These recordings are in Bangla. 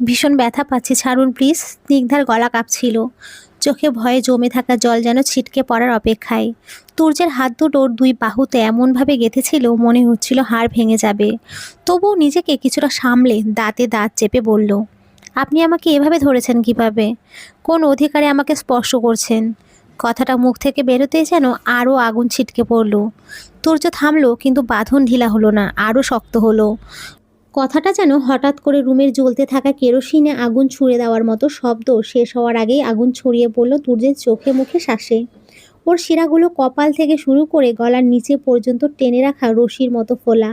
ভীষণ ব্যথা পাচ্ছি, ছাড়ুন প্লিজ। স্নিগ্ধার গলা কাঁপছিল, চোখে ভয়ে জমে থাকা জল যেন ছিটকে পড়ার অপেক্ষায়। তুর্যের হাত দুটো ওর দুই বাহুতে এমনভাবে গেঁথেছিল মনে হচ্ছিল হাড় ভেঙে যাবে। তবুও নিজেকে কিছুটা সামলে দাঁতে দাঁত চেপে বলল, আপনি আমাকে এভাবে ধরেছেন কিভাবে? কোন অধিকারে আমাকে স্পর্শ করছেন? কথাটা মুখ থেকে বেরোতেই যেন আরও আগুন ছিটকে পড়ল। তুর্য থামলো, কিন্তু বাঁধন ঢিলা হলো না, আরও শক্ত হলো। কথাটা যেন হঠাৎ করে রুমের জ্বলতে থাকা কেরোসিনে আগুন ছুঁড়ে দেওয়ার মতো শব্দ। শেষ হওয়ার আগেই আগুন ছড়িয়ে পড়ল তুর্যের চোখে মুখে শ্বাসে। ওর শিরাগুলো কপাল থেকে শুরু করে গলার নিচে পর্যন্ত টেনে রাখা রশির মতো ফোলা।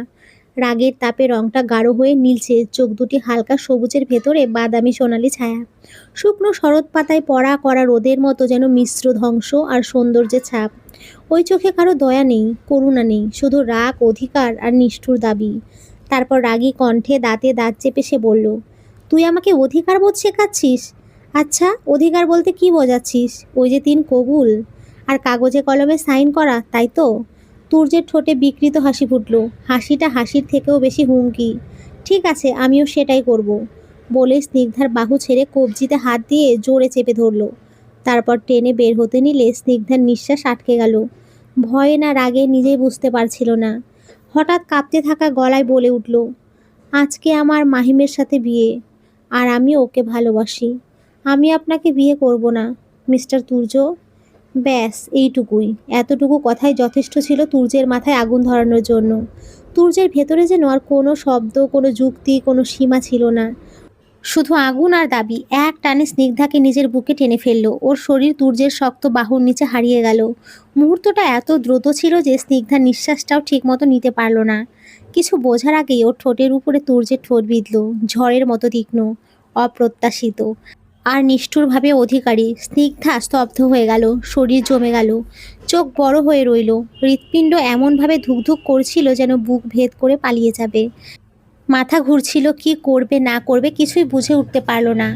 রাগের তাপে রংটা গাঢ় হয়ে নীলচে, চোখ দুটি হালকা সবুজের ভেতরে বাদামি সোনালি ছায়া। শুকনো শরৎ পাতায় পড়া করা রোদের মতো যেন মিশ্র ধ্বংস আর সৌন্দর্যের ছাপ। ওই চোখে কারো দয়া নেই, করুণা নেই, শুধু রাগ, অধিকার আর নিষ্ঠুর দাবি। তারপর রাগী কণ্ঠে দাঁতে দাঁত চেপে সে বলল, তুই আমাকে অধিকার বোধ শেখাচ্ছিস? আচ্ছা, অধিকার বলতে কি বোঝাচ্ছিস? ওই যে 3 কবুল আর কাগজে কলমে সাইন করা, তাই তো? তুর্যের ঠোঁটে বিকৃত হাসি ফুটল, হাসিটা হাসির থেকেও বেশি হুমকি। ঠিক আছে, আমিও সেটাই করব, বলে স্নিগ্ধার বাহু ছেড়ে কবজিতে হাত দিয়ে জোরে চেপে ধরল। তারপর টেনে বের হতে নিলে স্নিগ্ধার নিঃশ্বাস আটকে গেল। ভয়ে না রাগে নিজেই বুঝতে পারছিল না। হঠাৎ কাঁপতে থাকা গলায় বলে উঠল, আজকে আমার মাহিমের সাথে বিয়ে, আর আমি ওকে ভালোবাসি। আমি আপনাকে বিয়ে করব না, মিস্টার তুর্য। ব্যাস এইটুকুই। এতটুকু কথাই যথেষ্ট ছিল তুর্যের মাথায় আগুন ধরানোর জন্য। তুর্যের ভেতরে যেন আর কোনো শব্দ, কোনো যুক্তি, কোনো সীমা ছিল না। শুধু আগুন আর দাবি। এক টানে স্নিগ্ধাকে নিজের বুকে টেনে ফেলল। ওর শরীর তুর্যের শক্ত বাহুর নিচে হারিয়ে গেল। মুহূর্তটা এত দ্রুত ছিল যে স্নিগ্ধার নিঃশ্বাসটাও ঠিকমতো নিতে পারল না। কিছু বোঝার আগেই ওর ঠোঁটের উপরে তুর্যের ঠোঁট বিঁধল, ঝড়ের মতো তীক্ষ্ণ, অপ্রত্যাশিত আর নিষ্ঠুরভাবে অধিকারী। স্নিগ্ধা স্তব্ধ হয়ে গেল, শরীর জমে গেল, চোখ বড় হয়ে রইল। হৃৎপিণ্ড এমনভাবে ধুকধুক করছিল যেন বুক ভেদ করে পালিয়ে যাবে। মাথা ঘুরছিল, কি করবে না করবে কিছুই বুঝে উঠতে পারল না।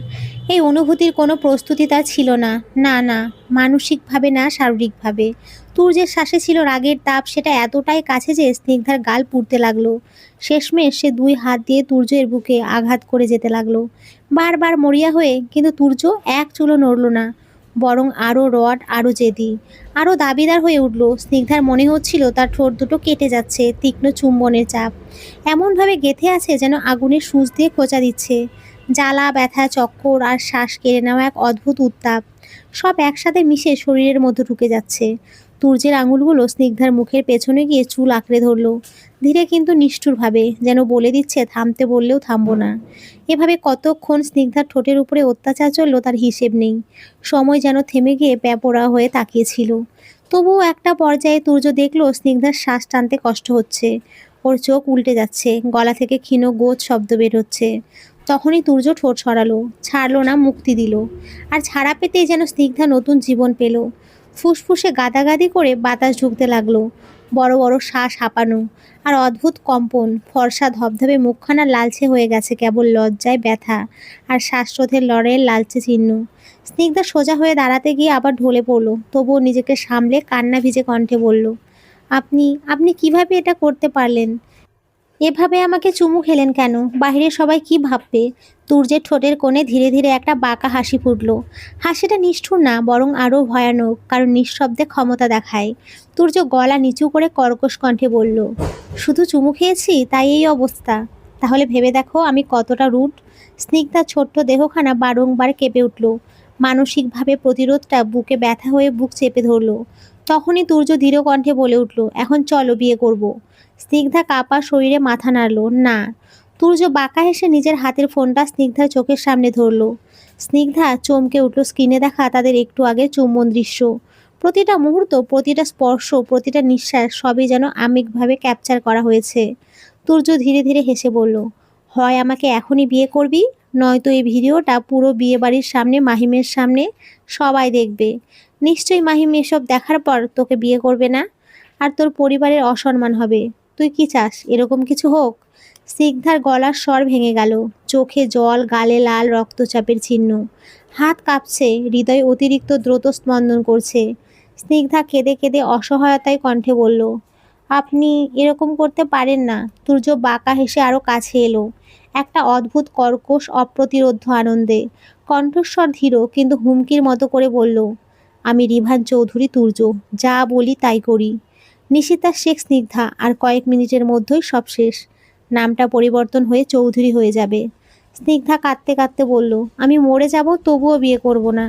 এই অনুভূতির কোনো প্রস্তুতি তার ছিল না, না না, মানসিকভাবে না, শারীরিকভাবে। তুর্যের শ্বাসে ছিল রাগের তাপ, সেটা এতটাই কাছে যে স্নিগ্ধার গাল পুড়তে লাগলো। শেষমেশ সে 2 হাত দিয়ে তুর্যের বুকে আঘাত করে যেতে লাগলো, বারবার মরিয়া হয়ে। কিন্তু তুর্য এক চুলও নড়ল না, বরং আরও রড, আরও জেদি, আরও দাবিদার হয়ে উঠল। স্নিগ্ধার মনে হচ্ছিল তার ঠোঁট দুটো কেটে যাচ্ছে, তীক্ষ্ণ চুম্বনের চাপ এমনভাবে গেঁথে আছে যেন আগুনের সূচ দিয়ে খোঁচা দিচ্ছে। জ্বালা, ব্যথা, চক্কর আর শ্বাস কেড়ে নেওয়া এক অদ্ভুত উত্তাপ, সব একসাথে মিশে শরীরের মধ্যে ঢুকে যাচ্ছে। তুর্যের আঙুলগুলো স্নিগ্ধার মুখের পেছনে গিয়ে চুল আঁকড়ে ধরল, ধীরে কিন্তু নিষ্ঠুরভাবে, যেন বলে দিচ্ছে থামতে বললেও থামবো না। এভাবে কতক্ষণ স্নিগ্ধার ঠোঁটের উপরে অত্যাচার চলল তার হিসেব নেই। সময় যেন থেমে গিয়ে বেপরোয়া হয়ে তাকিয়েছিল। তবুও একটা পর্যায়ে তুর্য দেখল স্নিগ্ধার শ্বাস টানতে কষ্ট হচ্ছে, ওর চোখ উল্টে যাচ্ছে, গলা থেকে ক্ষীণ গোছ শব্দ বের হচ্ছে। তখনই তুর্য ঠোঁট সরালো, ছাড়লো না, মুক্তি দিল। আর ছাড়া পেতেই যেন স্নিগ্ধা নতুন জীবন পেল। ফুসফুসে গাদাগাদি করে বাতাস ঢুকতে লাগলো, বড় বড় শ্বাস হাঁপানো আর অদ্ভুত কম্পন। ফর্সা ধবধবে মুখখানা লালচে হয়ে গেছে কেবল লজ্জায়, ব্যথা আর শ্বাসরোধের লড়াইয়ের লালচে চিহ্ন। স্নিগ্ধা সোজা হয়ে দাঁড়াতে গিয়ে আবার ঢলে পড়ল, তবুও নিজেকে সামলে কান্না ভিজে কণ্ঠে বলল, আপনি আপনি কিভাবে এটা করতে পারলেন? এভাবে আমাকে চুমু খেলেন কেন? বাইরে সবাই কি ভাববে? তুর্যের ঠোঁটের কোণে ধীরে ধীরে একটা বাঁকা হাসি ফুটল। হাসিটা নিষ্ঠুর না, বরং আরও ভয়ানক, কারণ নিঃশব্দে ক্ষমতা দেখায়। তুর্য গলা নিচু করে কর্কশ কণ্ঠে বলল, শুধু চুমু খেয়েছি তাই এই অবস্থা? তাহলে ভেবে দেখো আমি কতটা রুড। স্নিগ্ধার ছোট্ট দেহখানা বারংবার কেঁপে উঠল। মানসিকভাবে প্রতিরোধটা বুকে ব্যথা হয়ে বুক চেপে ধরল। তখনই তুর্য দৃঢ় কণ্ঠে বলে উঠল, এখন চলো, বিয়ে করব। স্নিগ্ধা কাঁপা শরীরে মাথা নাড়ল, না। তুর্য বাঁকা হেসে নিজের হাতের ফোনটা স্নিগ্ধার চোখের সামনে ধরল। স্নিগ্ধা চমকে উঠল স্ক্রিনে দেখা তাদের একটু আগের চুম্বন দৃশ্য। প্রতিটা মুহূর্ত, প্রতিটা স্পর্শ, প্রতিটা নিঃশ্বাস, সবই যেন আমিকভাবে ক্যাপচার করা হয়েছে। তুর্য ধীরে ধীরে হেসে বলল, হয় আমাকে এখনই বিয়ে করবি, নয়তো এই ভিডিওটা পুরো বিয়ে বাড়ির সামনে, মাহিমের সামনে সবাই দেখবে। নিশ্চয়ই মাহিম এসব দেখার পর তোকে বিয়ে করবে না, আর তোর পরিবারের অসম্মান হবে। তুই কি চাস এরকম কিছু হোক? স্নিগ্ধার গলার স্বর ভেঙে গেল, চোখে জল, গালে লাল রক্তচাপের চিহ্ন। হাত কাঁপছে, হৃদয় অতিরিক্ত দ্রুত স্পন্দন করছে। স্নিগ্ধা কেঁদে কেঁদে অসহায়তায় কণ্ঠে বলল, আপনি এরকম করতে পারেন না। তুর্য বাঁকা হেসে আরও কাছে এলো, একটা অদ্ভুত কর্কশ অপ্রতিরোধ্য আনন্দে। কণ্ঠস্বর ধীর কিন্তু হুমকির মতো করে বলল, আমি রিভান চৌধুরী তুর্য, যা বলি তাই করি। নিশিতা শেখ স্নিগ্ধা, আর কয়েক মিনিটের মধ্যেই সব শেষ। নামটা পরিবর্তন হয়ে চৌধুরী হয়ে যাবে। স্নিগ্ধা কাঁদতে কাঁদতে বলল, আমি মরে যাব তবুও বিয়ে করব না।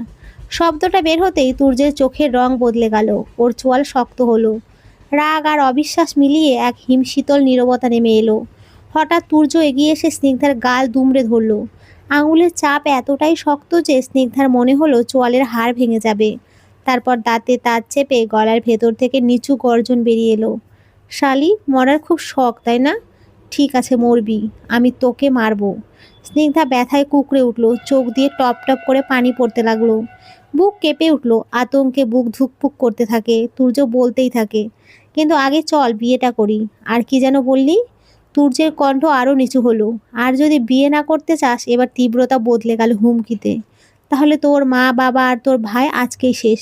শব্দটা বের হতেই তুর্যের চোখের রং বদলে গেল, ওর চোয়াল শক্ত হলো। রাগ আর অবিশ্বাস মিলিয়ে এক হিমশীতল নীরবতা নেমে এলো। হঠাৎ তুর্য এগিয়ে এসে স্নিগ্ধার গাল দুমড়ে ধরল। আঙুলের চাপ এতটাই শক্ত যে স্নিগ্ধার মনে হলো চোয়ালের হাড় ভেঙে যাবে। তারপর দাঁতে দাঁত চেপে গলার ভেতর থেকে নিচু গর্জন বেরিয়ে এলো, শালি, মরার খুব শখ তাই না? ঠিক আছে, মরবি, আমি তোকে মারবো। স্নিগ্ধা ব্যথায় কুঁকড়ে উঠল, চোখ দিয়ে টপ টপ করে পানি পড়তে লাগলো। বুক কেঁপে উঠল, আতঙ্কে বুক ধুকপুক করতে থাকে। তুর্য বলতেই থাকে, কিন্তু আগে চল বিয়েটা করি। আর কি যেন বললি? তুর্যের কণ্ঠ আরও নিচু হলো, আর যদি বিয়ে না করতে চাস, এবার তীব্রতা বদলে গেল হুমকিতে, তাহলে তোর মা বাবা আর তোর ভাই আজকেই শেষ।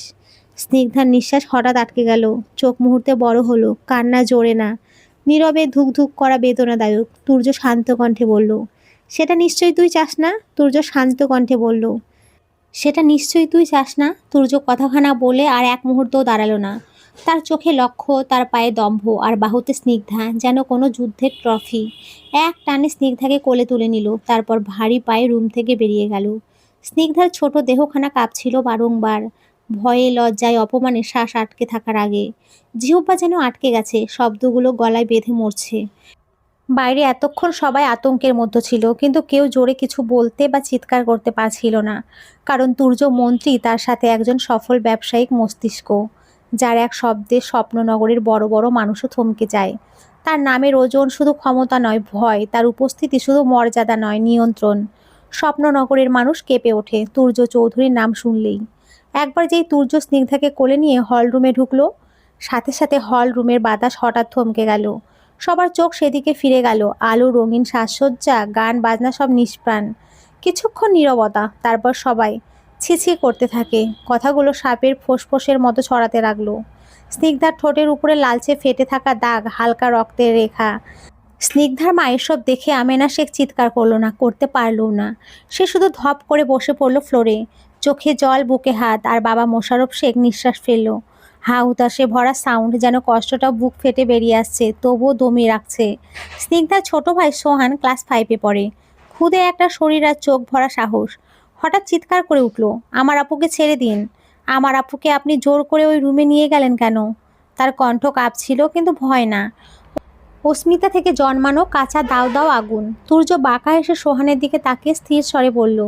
স্নিগ্ধার নিঃশ্বাস হঠাৎ আটকে গেল, চোখ মুহূর্তে বড় হলো, কান্না জোরে না, নীরবে ধুক ধুক করা বেদনাদায়ক। তুর্য শান্ত কণ্ঠে বলল, সেটা নিশ্চয়ই তুই চাস না? তুর্য শান্ত কণ্ঠে বলল, সেটা নিশ্চয়ই তুই চাস না? তুর্য কথাখানা বলে আর এক মুহূর্তও দাঁড়ালো না। তার চোখে লক্ষ্য, তার পায়ে দম্ভ, আর বাহুতে স্নিগ্ধা, যেন কোনো যুদ্ধের ট্রফি। এক টানে স্নিগ্ধাকে কোলে তুলে নিল, তারপর ভারী পায়ে রুম থেকে বেরিয়ে গেল। স্নিগ্ধার ছোট দেহখানা কাঁপছিল বারংবার, ভয়ে, লজ্জায়, অপমানে শ্বাস আটকে থাকার আগে। জিহ্বা যেন আটকে গেছে, শব্দগুলো গলায় বেঁধে মরছে। বাইরে এতক্ষণ সবাই আতঙ্কের মধ্যে ছিল, কিন্তু কেউ জোরে কিছু বলতে বা চিৎকার করতে পারছিল না, কারণ তুর্য মন্ত্রী, তার সাথে একজন সফল ব্যবসায়িক মস্তিষ্ক, যার এক শব্দে স্বপ্ননগরের বড় বড় মানুষও থমকে যায়। তার নামের ওজন শুধু ক্ষমতা নয়, ভয়। তার উপস্থিতি শুধু মর্যাদা নয়, নিয়ন্ত্রণ। স্বপ্ননগরের মানুষ কেঁপে ওঠে তুর্য চৌধুরীর নাম শুনলেই। একবার যেই তুর্য স্নিগ্ধাকে কোলে নিয়ে হল রুমে ঢুকলো, সাথে সাথে হল রুমের বাতাস হঠাৎ থমকে গেল। সবার চোখ সেদিকে ফিরে গেল। আলো, রঙিন সাজসজ্জা, গান বাজনা সব নিষ্প্রাণ। কিছুক্ষণ নীরবতা, তারপর সবাই ছিছি করতে থাকে। কথাগুলো সাপের ফোঁসফোঁসের মতো ছড়াতে লাগলো। স্নিগ্ধার ঠোঁটের উপরে লালচে ফেটে থাকা দাগ, হালকা রক্তের রেখা। স্নিগ্ধার মা এসব দেখে আমেনা শেখ চিৎকার করলো না, করতে পারলও না। সে শুধু ধপ করে বসে পড়ল ফ্লোরে, চোখে জল, বুকে হাত। আর বাবা মোশাররফ শেখ নিঃশ্বাস ফেলল, হা হুতাশে ভরা সাউন্ড, যেন কষ্টটা বুক ফেটে বেরিয়ে আসছে, তবুও দমিয়ে রাখছে। স্নিগ্ধার ছোট ভাই সোহান ক্লাস 5-এ পড়ে। খুদে একটা শরীর আর চোখ ভরা সাহস। হঠাৎ চিৎকার করে উঠল, আমার আপুকে ছেড়ে দিন। আমার আপুকে আপনি জোর করে ওই রুমে নিয়ে গেলেন কেন? তার কণ্ঠ কাঁপছিল, কিন্তু ভয় না, অস্মিতা থেকে জন্মানো কাঁচা দাও দাও আগুন। তুর্য বাঁকা এসে সোহানের দিকে তাকিয়ে স্থির স্বরে বলল,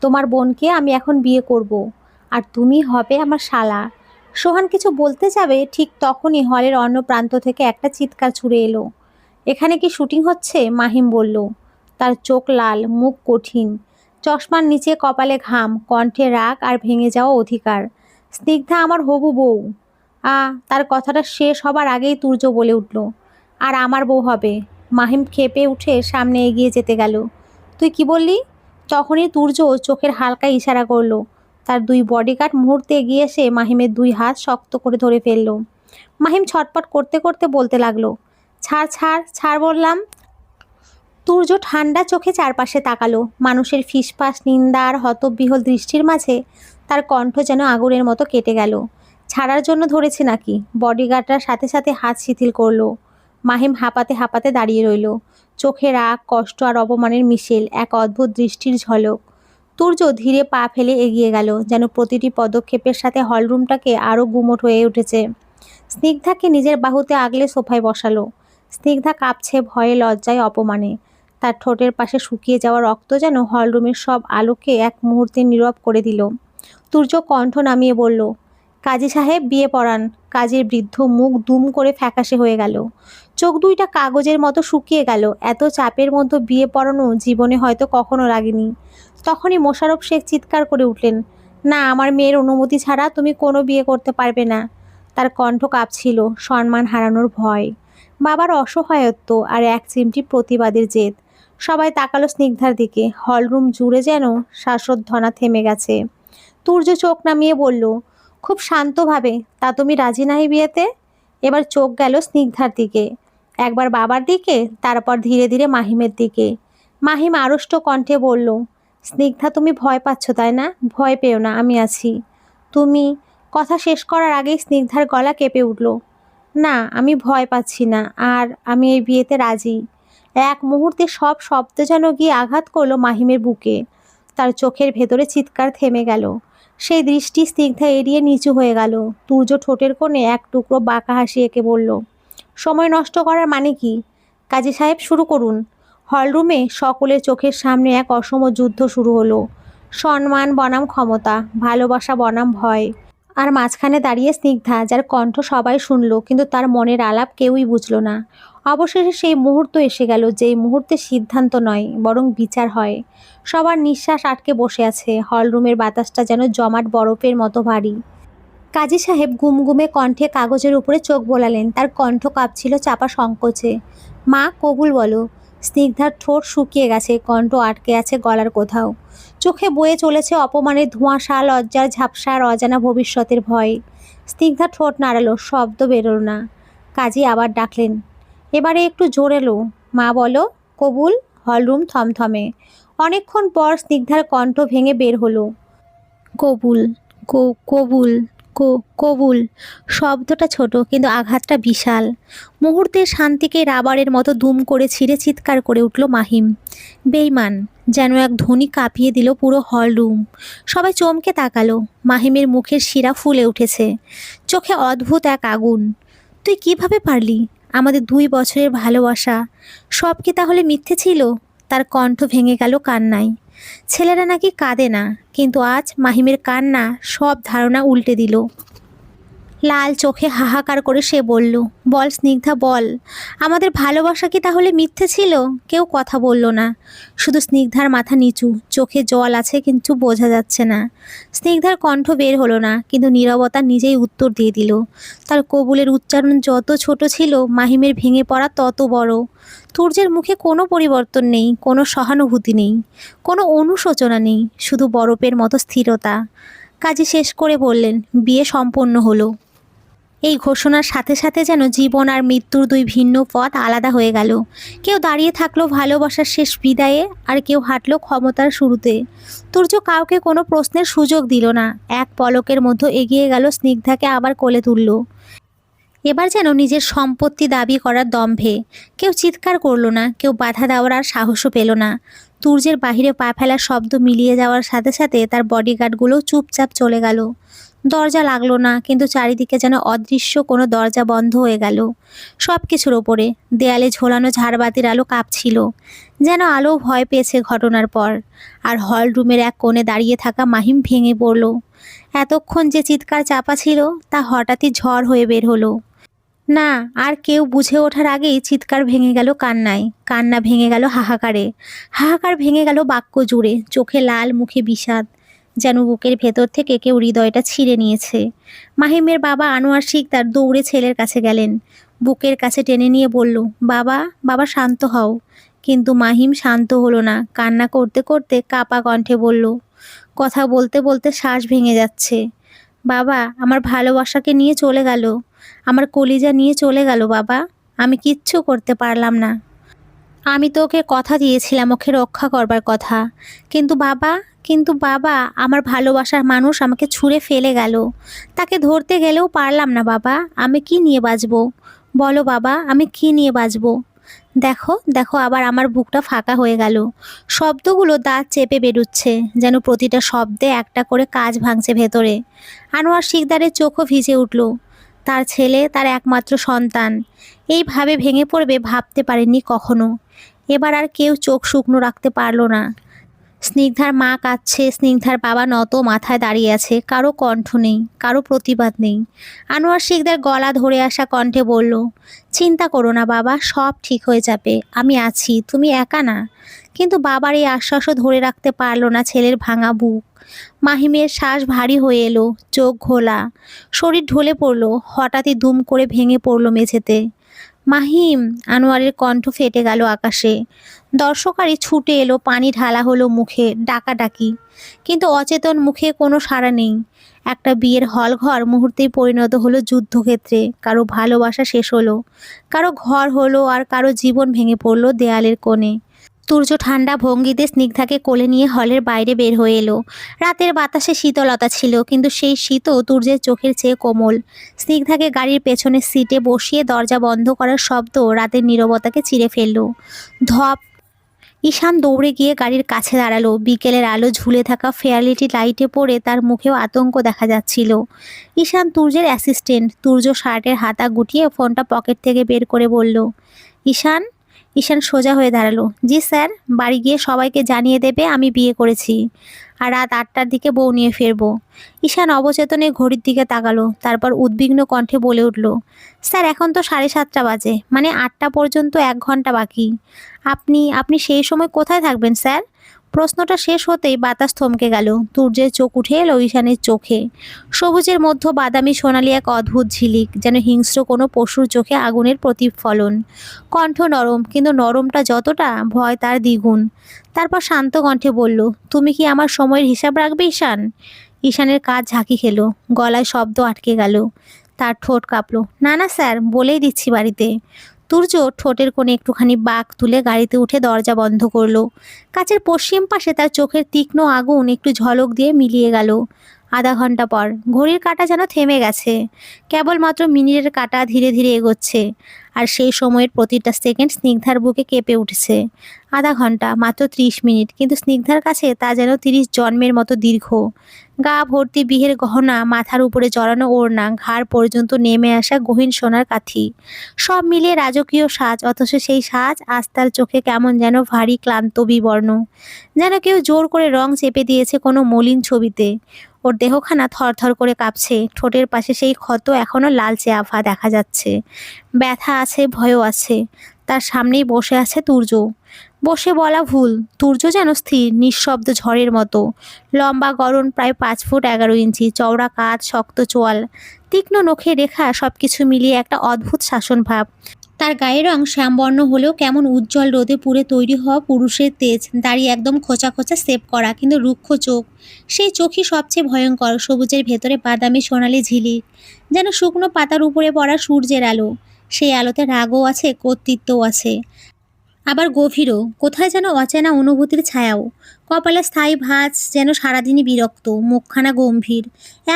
তোমার বোনকে আমি এখন বিয়ে করব, আর তুমি হবে আমার শালা। সোহান কিছু বলতে যাবে, ঠিক তখনই হলের অন্য প্রান্ত থেকে একটা চিৎকার ছুড়ে এলো, এখানে কি শুটিং হচ্ছে? মাহিম বলল। তার চোখ লাল, মুখ কঠিন, চশমার নিচে কপালে ঘাম, কণ্ঠে রাগ আর ভেঙে যাওয়া অধিকার। স্নিগ্ধা আমার হবু বউ। তার কথাটা শেষ হবার আগেই তুর্য বলে উঠল, আর আমার বউ হবে। মাহিম ক্ষেপে উঠে সামনে এগিয়ে যেতে গেল। তুই কি বললি? তখনই তুর্য চোখের হালকা ইশারা করলো। তার 2 বডিগার্ড মুহূর্তে এগিয়ে এসে মাহিমের 2 হাত শক্ত করে ধরে ফেলল। মাহিম ছটপট করতে করতে বলতে লাগলো, ছাড় ছাড় ছাড় বললাম। তুর্য ঠান্ডা চোখে চারপাশে তাকালো। মানুষের ফিসফাস, নিন্দা আর হতবিহ্বল দৃষ্টির মাঝে তার কণ্ঠ যেন আগুনের মতো কেটে গেল। ছাড়ার জন্য ধরেছে নাকি? বডিগার্ডরা সাথে সাথে হাত শিথিল করলো। মাহিম হাঁপাতে হাঁপাতে দাঁড়িয়ে রইল, চোখে রাগ, কষ্ট আর অপমানের মিশেল, এক অদ্ভুত দৃষ্টির ঝলক। তুর্য ধীরে পা ফেলে এগিয়ে গেল, যেন প্রতিটি পদক্ষেপের সাথে হলরুমটাকে আরও গুমোট হয়ে উঠেছে। স্নিগ্ধাকে নিজের বাহুতে আগলে সোফায় বসালো। স্নিগ্ধা কাঁপছে ভয়ে, লজ্জায়, অপমানে। তার ঠোঁটের পাশে শুকিয়ে যাওয়া রক্ত যেন হলরুমের সব আলোকে এক মুহূর্তে নীরব করে দিল। তুর্য কণ্ঠ নামিয়ে বলল, কাজী সাহেব, বিয়ে পড়ান। কাজীর বৃদ্ধ মুখ দুম করে ফ্যাকাশে হয়ে গেল, চোখ দুইটা কাগজের মতো শুকিয়ে গেল। এত চাপের মধ্যে বিয়ে পড়ানো জীবনে হয়তো কখনো লাগেনি। তখনই মোশাররফ শেখ চিৎকার করে উঠলেন, না, আমার মেয়ের অনুমতি ছাড়া তুমি কোনো বিয়ে করতে পারবে না। তার কণ্ঠ কাঁপছিল, সম্মান হারানোর ভয়, বাবার অসহায়ত্ব আর এক চিমটি প্রতিবাদের জেদ। সবাই তাকালো স্নিগ্ধার দিকে। হলরুম জুড়ে যেন শ্বাসোচ্ছ্বাস থেমে গেছে। তুর্য চোখ নামিয়ে বলল, খুব শান্তভাবে, তা তুমি রাজি নাই বিয়েতে? এবার চোখ গেল স্নিগ্ধার দিকে, একবার বাবার দিকে, তারপর ধীরে ধীরে মাহিমের দিকে। মাহিম আড়ষ্ট কণ্ঠে বলল, স্নিগ্ধা তুমি ভয় পাচ্ছ তাই না? ভয় পেও না, আমি আছি। তুমি। কথা শেষ করার আগেই স্নিগ্ধার গলা কেঁপে উঠল। না, আমি ভয় পাচ্ছি না, আর আমি এই বিয়েতে রাজি। এক মুহূর্তে সব শব্দ যেন গিয়ে আঘাত করলো মাহিমের বুকে। তার চোখের ভেতরে চিৎকার থেমে গেল। সেই দৃষ্টি স্নিগ্ধা এড়িয়ে নিচু হয়ে গেল। তুর্য ঠোঁটের কোণে এক টুকরো বাঁকা হাসি এঁকে বলল, সময় নষ্ট করার মানে কি? কাজী সাহেব, শুরু করুন। হলরুমে সকলের চোখের সামনে এক অসম যুদ্ধ শুরু হলো। সম্মান বনাম ক্ষমতা, ভালোবাসা বনাম ভয়। আর মাঝখানে দাঁড়িয়ে স্নিগ্ধা, যার কণ্ঠ সবাই শুনল কিন্তু তার মনের আলাপ কেউই বুঝল না। অবশেষে সেই মুহূর্ত এসে গেল, যেই মুহূর্তে সিদ্ধান্ত নয় বরং বিচার হয়। সবার নিঃশ্বাস আটকে বসে আছে। হলরুমের বাতাসটা যেন জমাট বরফের মতো ভারী। কাজী সাহেব গুমগুমে কণ্ঠে কাগজের উপরে চোখ বোলালেন। তার কণ্ঠ কাঁপছিল চাপা সংকোচে। মা, কবুল বলো। স্নিগ্ধার ঠোঁট শুকিয়ে গেছে, কণ্ঠ আটকে আছে গলার কোথাও। চোখে বয়ে চলেছে অপমানের ধোঁয়াশা, লজ্জার ঝাপসা আর অজানা ভবিষ্যতের ভয়। স্নিগ্ধা ঠোঁট নাড়ালো, শব্দ বেরোল না। কাজী আবার ডাকলেন, এবারে একটু জোর এলো। মা বলো, কবুল। হলরুম থমথমে। অনেকক্ষণ পর স্নিগ্ধার কণ্ঠ ভেঙে বের হলো, কবুল। কবুল। কবুল। শব্দটা ছোট কিন্তু আঘাতটা বিশাল। মুহূর্তের শান্তিকে রাবারের মতো দুম করে ছিঁড়ে চিৎকার করে উঠল মাহিম। বেইমান। যেন এক ধ্বনি কাঁপিয়ে দিল পুরো হলরুম। সবাই চমকে তাকালো। মাহিমের মুখের শিরা ফুলে উঠেছে, চোখে অদ্ভুত এক আগুন। তুই কিভাবে পারলি? আমাদের 2 বছরের ভালোবাসা সব কি তাহলে মিথ্যে ছিল? তার কণ্ঠ ভেঙে গেল কান্নায়। ছেলেরা নাকি কাঁদে না, কিন্তু আজ মাহিমের কান্না সব ধারণা উল্টে দিল। লাল চোখে হাহাকার করে সে বলল, বল স্নিগ্ধা বল, আমাদের ভালোবাসা কি তাহলে মিথ্যে ছিল? কেউ কথা বলল না, শুধু স্নিগ্ধার মাথা নিচু, চোখে জল আছে কিন্তু বোঝা যাচ্ছে না। স্নিগ্ধার কণ্ঠ বের হলো না, কিন্তু নীরবতা নিজেই উত্তর দিয়ে দিল। তার কবুলের উচ্চারণ যত ছোট ছিল, মাহিমের ভেঙে পড়া তত বড়। তুর্যের মুখে কোনো পরিবর্তন নেই, কোনো সহানুভূতি নেই, কোনো অনুশোচনা নেই, শুধু বরফের মতো স্থিরতা। কাজী শেষ করে বললেন, বিয়ে সম্পন্ন হলো। এই ঘোষণার সাথে সাথে যেন জীবন আর মৃত্যুর 2 ভিন্ন পথ আলাদা হয়ে গেল। কেউ দাঁড়িয়ে থাকলো ভালোবাসার শেষ বিদায়ে, আর কেউ হাঁটলো ক্ষমতার শুরুতে। তুর্য কাউকে কোনো প্রশ্নের সুযোগ দিল না, এক পলকের মধ্যে এগিয়ে গেল, স্নিগ্ধাকে আবার কোলে তুলল। এবার যেন নিজের সম্পত্তি দাবি করার দম্ভে। কেউ চিৎকার করলো না, কেউ বাধা দেওয়ার আর সাহসও পেল না। তুর্যের বাহিরে পা ফেলার শব্দ মিলিয়ে যাওয়ার সাথে সাথে তার বডিগার্ডগুলো চুপচাপ চলে গেল। দরজা লাগলো না, কিন্তু চারিদিকে যেন অদৃশ্য কোনো দরজা বন্ধ হয়ে গেল। সব কিছুর ওপরে দেয়ালে ঝোলানো ঝাড়বাতির আলো কাঁপছিল, যেন আলো ভয় পেয়েছে ঘটনার পর। আর হল রুমের এক কোণে দাঁড়িয়ে থাকা মাহিম ভেঙে পড়ল। এতক্ষণ যে চিৎকার চাপা ছিল তা হঠাৎই ঝড় হয়ে বের হলো। না, আর কেউ বুঝে ওঠার আগেই চিৎকার ভেঙে গেল কান্নায়, কান্না ভেঙে গেল হাহাকারে, হাহাকার ভেঙে গেল বাক্য জুড়ে। চোখে লাল, মুখে বিষাদ, যেন বুকের ভেতর থেকে কেউ হৃদয়টা ছিঁড়ে নিয়েছে। মাহিমের বাবা আনোয়ার শিকদার দৌড়ে ছেলের কাছে গেলেন, বুকের কাছে টেনে নিয়ে বলল, বাবা, বাবা শান্ত হও। কিন্তু মাহিম শান্ত হলো না। কান্না করতে করতে কাপা কণ্ঠে বলল, কথা বলতে বলতে শ্বাস ভেঙে যাচ্ছে। বাবা, আমার ভালোবাসাকে নিয়ে চলে গেল, আমার কলিজা নিয়ে চলে গেল বাবা। আমি কিচ্ছু করতে পারলাম না। আমি তো ওকে কথা দিয়েছিলাম ওকে রক্ষা করবার কথা, কিন্তু বাবা, আমার ভালোবাসার মানুষ আমাকে ছুঁড়ে ফেলে গেল। তাকে ধরতে গেলেও পারলাম না বাবা। আমি কি নিয়ে বাঁচবো? বলো বাবা, আমি কি নিয়ে বাঁচবো? দেখো দেখো, আবার আমার বুকটা ফাঁকা হয়ে গেল। শব্দগুলো দাঁত চেপে বেরুচ্ছে, যেন প্রতিটা শব্দে একটা করে কাজ ভাঙছে ভেতরে। আনোয়ার শিকদারের চোখও ভিজে উঠল। তার ছেলে, তার একমাত্র সন্তান, এইভাবে ভেঙে পড়বে ভাবতে পারেননি কখনো। এবার আর কেউ চোখ শুকনো রাখতে পারল না। স্নিগ্ধার মা কাঁদছে, স্নিগ্ধার বাবা নত মাথায় দাঁড়িয়ে আছে, কারো কণ্ঠ নেই, কারো প্রতিবাদ নেই। আনোয়ার শিকদার গলা ধরে আসা কণ্ঠে বলল, চিন্তা করো না বাবা, সব ঠিক হয়ে যাবে, আমি আছি, তুমি একা না। কিন্তু বাবার এই আশ্বাসও ধরে রাখতে পারল না ছেলের ভাঙা বুক। মাহিমের শ্বাস ভারী হয়ে এলো, চোখ ঘোলা, শরীর ঢলে পড়ল, হঠাৎই দুম করে ভেঙে পড়ল মেঝেতে। মাহিম! আনোয়ারের কণ্ঠ ফেটে গেল আকাশে। দর্শকারী ছুটে এলো, পানি ঢালা হলো মুখে, ডাকাডাকি, কিন্তু অচেতন মুখে কোনো সাড়া নেই। একটা বিয়ের হল ঘর মুহূর্তেই পরিণত হলো যুদ্ধক্ষেত্রে। কারো ভালোবাসা শেষ হলো, কারো ঘর হলো, আর কারো জীবন ভেঙে পড়লো দেয়ালের কোণে। তুর্য ঠান্ডা ভঙ্গিতে স্নিগ্ধাকে কোলে নিয়ে হলের বাইরে বের হয়ে এলো। রাতের বাতাসে শীতলতা ছিল, কিন্তু সেই শীতও তুর্যের চোখের চেয়ে কোমল। স্নিগ্ধাকে গাড়ির পেছনের সিটে বসিয়ে দরজা বন্ধ করার শব্দ রাতের নীরবতাকে চিরে ফেলল। ধপ। ঈশান দৌড়ে গিয়ে গাড়ির কাছে দাঁড়ালো। বিকেলের আলো ঝুলে থাকা ফেয়ারলিটি লাইটে পড়ে তার মুখেও আতঙ্ক দেখা যাচ্ছিল। ঈশান তুর্যের অ্যাসিস্ট্যান্ট। তুর্য শার্টের হাতা গুটিয়ে ফোনটা পকেট থেকে বের করে বলল, ঈশান। ঈশান সোজা হয়ে দাঁড়ালো। জি স্যার, বাড়ি গিয়ে সবাইকে জানিয়ে দেবে আমি বিয়ে করেছি, আর রাত 8টার দিকে বউ নিয়ে ফিরবো। ঈশান অবচেতনে ঘড়ির দিকে তাকালো, তারপর উদ্বিগ্ন কণ্ঠে বলে উঠল, স্যার এখন তো 7:30 বাজে, মানে 8টা পর্যন্ত 1 ঘন্টা বাকি। আপনি আপনি সেই সময় কোথায় থাকবেন স্যার? প্রশ্নটা শেষ হতেই বাতাস থমকে গেল। তুর্যের চোখ উঠে এলো ঈশানের চোখে। সবুজের মধ্যে বাদামি সোনালি এক অদ্ভুত ঝিলিক, যেন হিংস্র কোনো পশুর চোখে আগুনের প্রতিফলন। কণ্ঠ নরম, কিন্তু নরমটা যতটা, ভয় তার দ্বিগুণ। তারপর শান্ত কণ্ঠে বলল, তুমি কি আমার সময়ের হিসাব রাখবে ঈশান? ঈশানের কাজ ঝাঁকি খেলো, গলায় শব্দ আটকে গেল। তার ঠোঁট কাঁপলো। না না স্যার, বলেই দিচ্ছি বাড়িতে। তুর্য ঠোঁটের কোণে একটুখানি বাঁক তুলে গাড়িতে উঠে দরজা বন্ধ করলো। কাচের পশ্চিম পাশে তার চোখের তীক্ষ্ণ আগুন একটু ঝলক দিয়ে মিলিয়ে গেল। আধা ঘন্টা পর ঘড়ির কাঁটা যেন থেমে গেছে। কেবলমাত্র মিনিটের কাঁটা ধীরে ধীরে এগোচ্ছে, আর সেই সময়ের প্রতিটা সেকেন্ড স্নিগ্ধার বুকে কেঁপে উঠেছে। আধা ঘন্টা, মাত্র 30 মিনিট, কিন্তু স্নিগ্ধার কাছে তা যেন 30 জন্মের মতো দীর্ঘ। গা ভর্তি বিহের গহনা, মাথার উপরে জড়ানো ওড়না, ঘাড় পর্যন্ত নেমে আসা গহীন সোনার কাঠি, সব মিলিয়ে রাজকীয় সাজ। অথচ সেই সাজ আজ তার চোখে কেমন যেন ভারী, ক্লান্ত, বিবর্ণ, যেন কেউ জোর করে রং চেপে দিয়েছে কোনো মলিন ছবিতে। ওর দেহখানা থরথর করে কাঁপছে। ঠোঁটের পাশে সেই ক্ষত এখনো লালচে আভা দেখা যাচ্ছে। ব্যথা আছে, ভয়ও আছে। তার সামনেই বসে আছে তুর্য। বসে বলা ভুল, তুর্য যেন স্থির, নিঃশব্দ ঝড়ের মতো। লম্বা গড়ন প্রায় 5 ফুট 11 ইঞ্চি, চওড়া কাঁধ, শক্ত চোয়াল, তীক্ষ্ণ নখের রেখা, সবকিছু মিলিয়ে একটা অদ্ভুত শাসন ভাব। তার গায়ের রং শ্যামবর্ণ হলেও কেমন উজ্জ্বল রোদে পুড়ে তৈরি হওয়া পুরুষের তেজ। দাড়ি একদম খোঁচা খোঁচা সেভ করা, কিন্তু রুক্ষ চোখ। সেই চোখই সবচেয়ে ভয়ঙ্কর। সবুজের ভেতরে বাদামি সোনালি ঝিলিক, যেন শুকনো পাতার উপরে পড়া সূর্যের আলো। সেই আলোতে রাগও আছে, কর্তৃত্বও আছে, আবার গভীরও, কোথায় যেন অচেনা অনুভূতির ছায়াও। কপালে স্থায়ী ভাঁজ, যেন সারাদিনই বিরক্ত। মুখখানা গম্ভীর,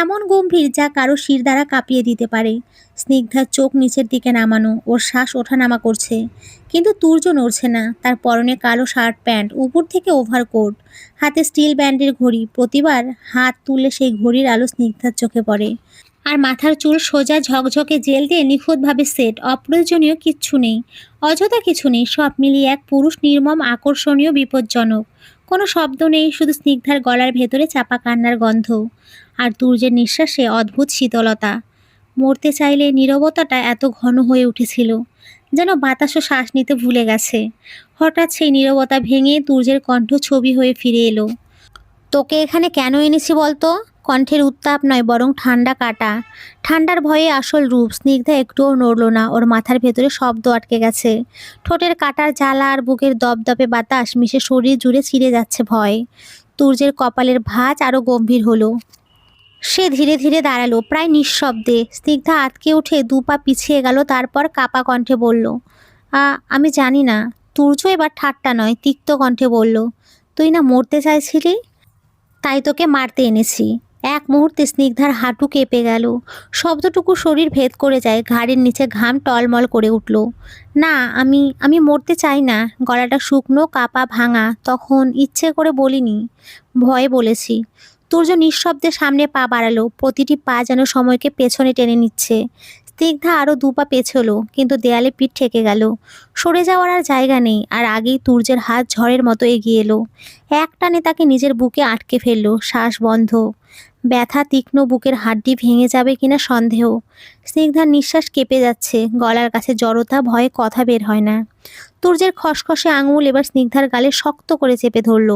এমন গম্ভীর যা কারো শির দ্বারা কাঁপিয়ে দিতে পারে। স্নিগ্ধার চোখ নিচের দিকে নামানো, ওর শ্বাস ওঠানামা করছে, কিন্তু তুর্য নড়ছে না। তার পরনে কালো শার্ট প্যান্ট, উপর থেকে ওভারকোট, হাতে স্টিল ব্যান্ডের ঘড়ি। প্রতিবার হাত তুললে সেই ঘড়ির আলো স্নিগ্ধার চোখে পড়ে। আর মাথার চুল সোজা, ঝকঝকে জেল দিয়ে নিখুঁতভাবে সেট। অপ্রয়োজনীয় কিচ্ছু নেই, অযথা কিছু নেই, সব মিলিয়ে এক পুরুষ, নির্মম, আকর্ষণীয়, বিপজ্জনক। কোনো শব্দ নেই, শুধু স্নিগ্ধার গলার ভেতরে চাপা কান্নার গন্ধ, আর তুর্যের নিঃশ্বাসে অদ্ভুত শীতলতা। মরতে চাইলে নীরবতাটা এত ঘন হয়ে উঠেছিল, যেন বাতাসও শ্বাস নিতে ভুলে গেছে। হঠাৎ সেই নীরবতা ভেঙে তুর্যের কণ্ঠ ছবি হয়ে ফিরে এলো। তোকে এখানে কেন এনেছি বলতো? কণ্ঠের উত্তাপ নয়, বরং ঠান্ডা কাটা। ঠান্ডার ভয়ে আসল রূপ। স্নিগ্ধা একটুও নড়ল না। ওর মাথার ভেতরে শব্দ আটকে গেছে। ঠোঁটের কাটার জ্বালা আর বুকের দপদপে বাতাস মিশে শরীর জুড়ে ছিঁড়ে যাচ্ছে ভয়। তুর্যের কপালের ভাঁজ আরও গম্ভীর হলো। সে ধীরে ধীরে দাঁড়ালো, প্রায় নিঃশব্দে। স্নিগ্ধা আটকে উঠে 2 পা পিছিয়ে গেল, তারপর কাপা কণ্ঠে বলল, আমি জানি না। তুর্য এবার ঠাট্টা নয়, তিক্ত কণ্ঠে বলল, তুই না মরতে চাইছিলি, তাই তোকে মারতে এনেছি। এক মুহূর্তে স্নিগ্ধার হাঁটু কেঁপে গেল। শব্দটুকু শরীর ভেদ করে যায়। ঘাড়ের নিচে ঘাম টলমল করে উঠল। না, আমি আমি মরতে চাই না। গলাটা শুকনো, কাপা, ভাঙা। তখন ইচ্ছে করে বলিনি, ভয়ে বলেছি। তুর্য নিঃশব্দে সামনে পা বাড়ালো। প্রতিটি পা যেন সময়কে পেছনে টেনে নিচ্ছে। স্নিগ্ধা আরও 2 পা পেছলো, কিন্তু দেয়ালে পিঠ ঠেকে গেল। সরে যাওয়ার আর জায়গা নেই। আর আগেই তুর্যের হাত ঝড়ের মতো এগিয়ে এলো। এক টানে তাকে নিজের বুকে আটকে ফেললো। শ্বাস বন্ধ, ব্যথা তীক্ষ্ণ, বুকের হাড্ডি ভেঙে যাবে কিনা সন্দেহ। স্নিগ্ধার নিঃশ্বাস কেঁপে যাচ্ছে, গলার কাছে জড়তা, ভয়ে কথা বের হয় না। তুর্যের খসখসে আঙুল এবার স্নিগ্ধার গালে শক্ত করে চেপে ধরল,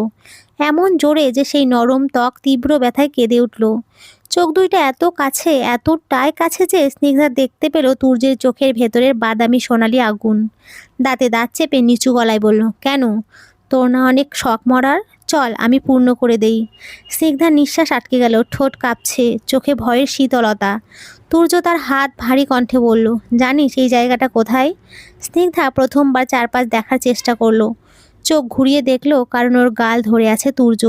এমন জোরে যে সেই নরম ত্বক তীব্র ব্যথায় কেঁদে উঠল। চোখ দুইটা এত কাছে, এতটাই কাছে যে স্নিগ্ধা দেখতে পেল তুর্যের চোখের ভেতরের বাদামি সোনালি আগুন। দাঁতে দাঁত চেপে নিচু গলায় বলল, কেন? তোর না অনেক শখ মরার? চল, আমি পূর্ণ করে দেই। স্নিগ্ধার নিঃশ্বাস আটকে গেল, ঠোঁট কাঁপছে, চোখে ভয়ের শীতলতা। তুর্য তার হাত ভারী কণ্ঠে বলল, জানিস এই জায়গাটা কোথায়? স্নিগ্ধা প্রথমবার চারপাশ দেখার চেষ্টা করলো। চোখ ঘুরিয়ে দেখলো কারণ ওর গাল ধরে আছে তুর্য।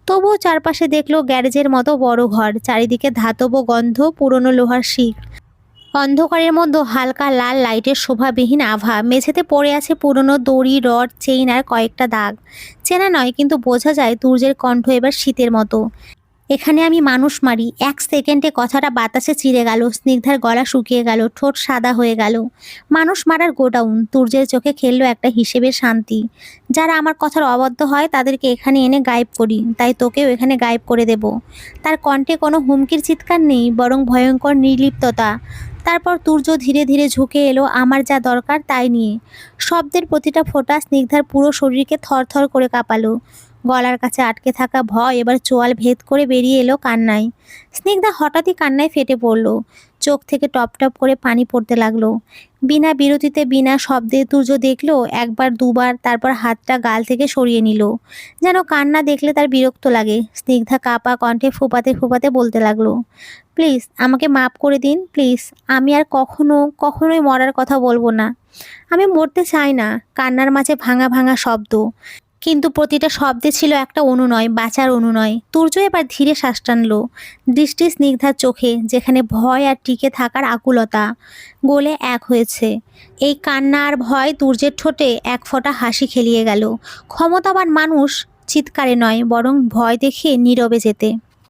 তবুও চারপাশে দেখলো গ্যারেজের মতো বড় ঘর, চারিদিকে ধাতব গন্ধ, পুরনো লোহার শিক, অন্ধকারের মধ্যে হালকা লাল লাইটের শোভাবিহীন আভা। মেঝেতে পড়ে আছে পুরনো দড়ি, রড, চেইন আর কয়েকটা দাগ। চেনা নয়, কিন্তু বোঝা যায় তুর্যের কণ্ঠ এবার শীতের মতো। এখানে আমি মানুষ মারি। 1 সেকেন্ডে কথাটা বাতাসে চিরে গেল। স্নিগ্ধার গলা শুকিয়ে গেল, ঠোঁট সাদা হয়ে গেল। মানুষ মারার গোডাউন। তুর্যের চোখে খেললো একটা হিসেবের শান্তি। যারা আমার কথার অবাধ্য হয় তাদেরকে এখানে এনে গায়েব করি, তাই তোকেও এখানে গায়েব করে দেব। তার কণ্ঠে কোনো হুমকির চিৎকার নেই, বরং ভয়ঙ্কর নির্লিপ্ততা। তারপর তুর্য ধীরে ধীরে ঝুঁকে এলো আমার যা দরকার তাই নিয়ে। শব্দের প্রতিটা ফোঁটা স্নিগ্ধার পুরো শরীরকে থরথর করে কাঁপালো। গলার কাছে আটকে থাকা ভয় এবার চোয়াল ভেদ করে বেরিয়ে এলো কান্নায়। স্নিগ্ধা হঠাৎই কান্নায় ফেটে পড়ল। চোখ থেকে টপ টপ করে পানি পড়তে লাগলো। বিনা বিরতিতে, বিনা শব্দে তুর্য দেখলো একবার দুবার, তারপর হাতটা গাল থেকে সরিয়ে নিল। যেন কান্না দেখলে তার বিরক্ত লাগে। স্নিগ্ধা কাঁপা কণ্ঠে ফোঁপাতে ফোঁপাতে বলতে লাগলো, প্লিজ আমাকে মাফ করে দিন, প্লিজ। আমি আর কখনোই মরার কথা বলবো না। আমি মরতে চাই না। কান্নার মাঝে ভাঙা ভাঙা শব্দ, কিন্তু প্রতিটা শব্দে ছিল একটা অনুনয়, বাঁচার অনুনয়। তুর্য এবার ধীরে শ্বাস টানলো। দৃষ্টি স্নিগ্ধার চোখে, যেখানে ভয় আর টিকে থাকার আকুলতা গলে এক হয়েছে। এই কান্না আর ভয় তুর্যের ঠোঁটে এক ফোঁটা হাসি খেলিয়ে গেল। ক্ষমতাবান মানুষ চিৎকারে নয়, বরং ভয় দেখিয়ে নীরবে যেতে।